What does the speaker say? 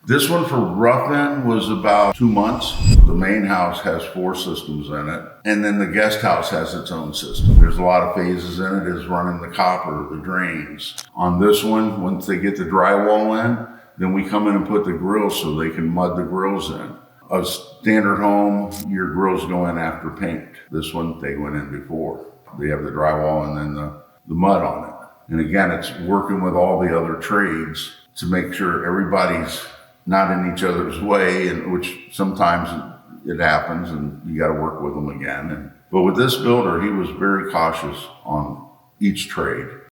This one for Ruffin was about 2 months. The main house has 4 systems in it, and then the guest house has its own system. There's a lot of phases in it, is running the copper, the drains. On this one, once they get the drywall in, then we come in and put the grills so they can mud the grills in. A standard home, your grills go in after paint. This one, they went in before. They have the drywall and then the mud on it. And again, it's working with all the other trades to make sure everybody's not in each other's way, and which sometimes it happens and you got to work with them again. But with this builder, he was very cautious on each trade.